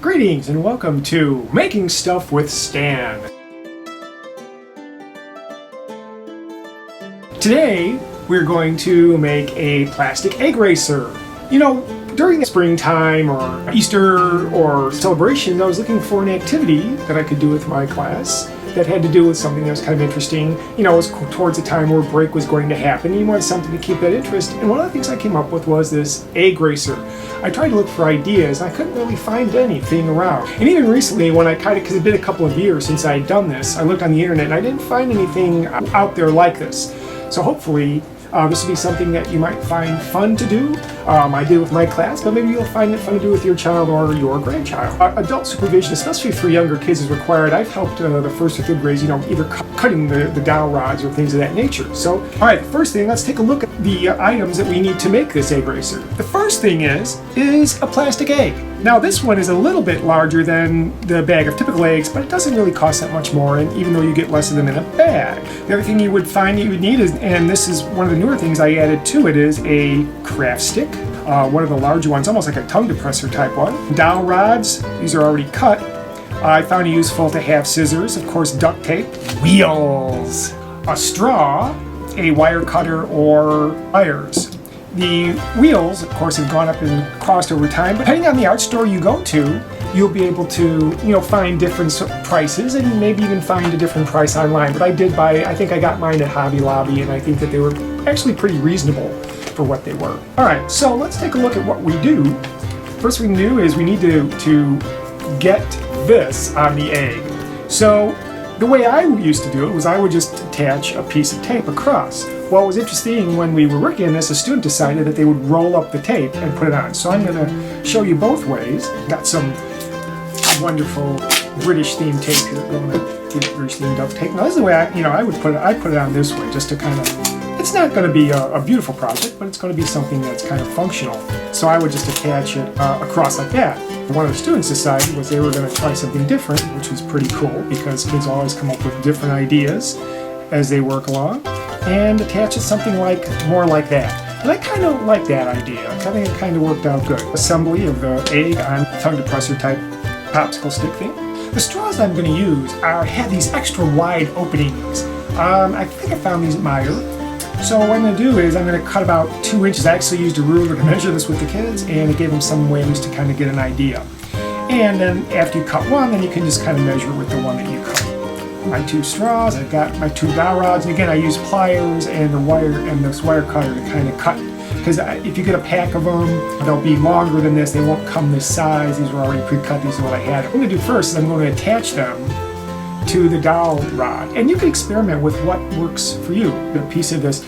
Greetings and welcome to Making Stuff with Stan. Today we're going to make a plastic egg racer. You know, during the springtime or Easter or celebration, I was looking for an activity that I could do with my class that had to do with something that was kind of interesting. You know, it was towards the time where break was going to happen. You wanted something to keep that interest. And one of the things I came up with was this egg racer. I tried to look for ideas. I couldn't really find anything around. And even recently, when I kind of, because it's been a couple of years since I had done this, I looked on the internet and I didn't find anything out there like this. So hopefully, this will be something that you might find fun to do. I did with my class, but maybe you'll find it fun to do with your child or your grandchild. Adult supervision, especially for younger kids, is required. I've helped the first or third grades, you know, either cutting the dowel rods or things of that nature. So, all right, the first thing, let's take a look at the items that we need to make this egg racer. The first thing is a plastic egg. Now this one is a little bit larger than the bag of typical eggs, but it doesn't really cost that much more, and even though you get less of them in a bag. The other thing you would find you would need is, and this is one of the newer things I added to it, is a craft stick. One of the larger ones, almost like a tongue depressor type one. Dowel rods, these are already cut. I found it useful to have scissors, of course duct tape, wheels, a straw, a wire cutter, or pliers. The wheels, of course, have gone up in cost over time, but depending on the art store you go to, you'll be able to, you know, find different prices and maybe even find a different price online. But I did buy, I think I got mine at Hobby Lobby, and I think that they were actually pretty reasonable for what they were. All right, so let's take a look at what we do. First thing we do is we need to get this on the egg. So the way I used to do it was I would just attach a piece of tape across. Well, it was interesting when we were working on this, a student decided that they would roll up the tape and put it on. So I'm going to show you both ways. Got some wonderful British themed tape here. British themed duct tape. Now this is the way I would put it. I put it on this way just to kind of. It's not going to be a beautiful project, but it's going to be something that's kind of functional. So I would just attach it across like that. One of the students decided was they were going to try something different, which was pretty cool because kids always come up with different ideas as they work along, and attach it something more like that. And I kind of like that idea. I think it kind of worked out good. Assembly of the egg on tongue depressor type popsicle stick thing. The straws I'm going to use have these extra wide openings. I think I found these at Meijer. So what I'm going to do is I'm going to cut about 2 inches. I actually used a ruler to measure this with the kids, and it gave them some ways to kind of get an idea. And then after you cut one, then you can just kind of measure with the one that you cut. My 2 straws, I've got my 2 dowel rods, and again I use pliers and the wire and this wire cutter to kind of cut. Because if you get a pack of them, they'll be longer than this. They won't come this size. These were already pre-cut. These are what I had. What I'm going to do first is I'm going to attach them to the dowel rod, and you can experiment with what works for you. The piece of this,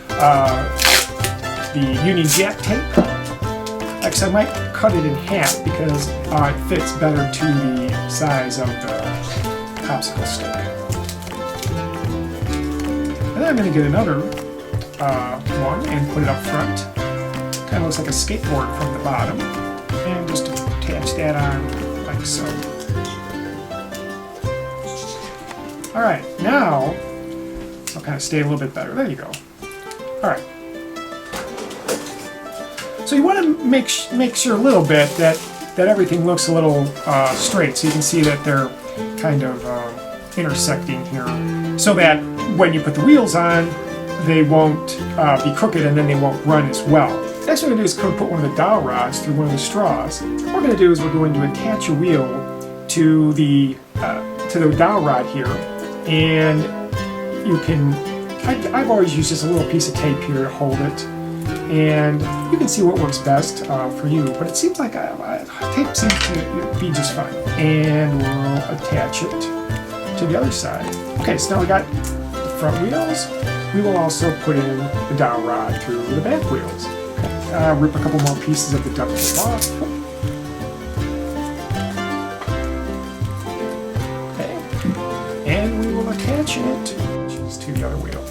the Union Jack tape. Actually, I might cut it in half because it fits better to the size of the popsicle stick. And then I'm going to get another one and put it up front. Kind of looks like a skateboard from the bottom, and just attach that on like so. All right, now I'll kind of stay a little bit better. There you go. All right. So you want to make sure a little bit that everything looks a little straight, so you can see that they're kind of intersecting here, so that when you put the wheels on, they won't be crooked and then they won't run as well. Next, what we're going to do is put one of the dowel rods through one of the straws. What we're going to do is we're going to attach a wheel to the dowel rod here. And you can, I've always used just a little piece of tape here to hold it, and you can see what works best for you, but it seems like tape seems to be just fine. And we'll attach it to the other side. Okay, so now we got the front wheels. We will also put in the dowel rod through the back wheels. Okay. Rip a couple more pieces of the duct tape off. Attach it to the other wheel.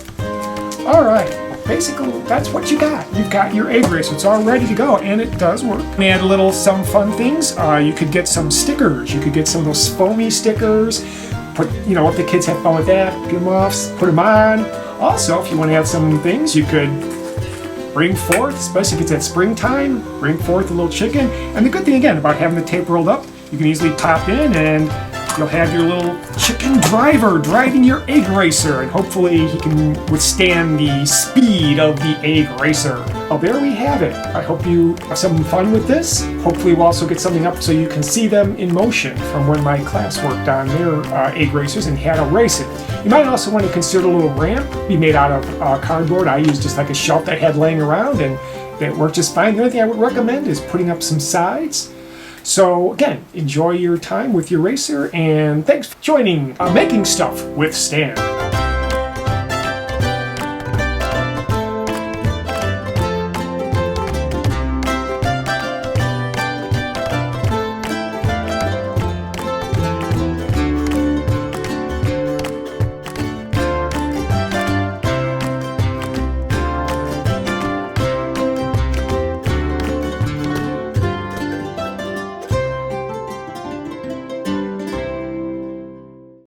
Alright, basically that's what you got. You've got your egg racer. It's all ready to go, and it does work. And add some fun things. You could get some stickers. You could get some of those foamy stickers. If the kids have fun with that, get them off, put them on. Also, if you want to add some things, you could bring forth, especially if it's at springtime, bring forth a little chicken. And the good thing again about having the tape rolled up, You can easily pop in and you'll have your little chicken driver driving your egg racer, and hopefully he can withstand the speed of the egg racer. Well, there we have it. I hope you have some fun with this. Hopefully we'll also get something up so you can see them in motion from when my class worked on their egg racers and had to race it. You might also want to consider a little ramp, be made out of cardboard. I used just like a shelf that I had laying around, and that worked just fine. The only thing I would recommend is putting up some sides. So again, enjoy your time with your racer, and thanks for joining Making Stuff with Stan.